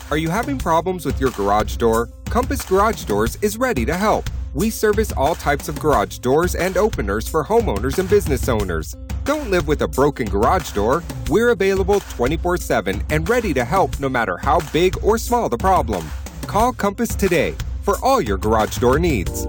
Are you having problems with your garage door? Compass Garage Doors is ready to help. We service all types of garage doors and openers for homeowners and business owners. Don't live with a broken garage door. We're available 24/7 and ready to help no matter how big or small the problem. Call Compass today for all your garage door needs.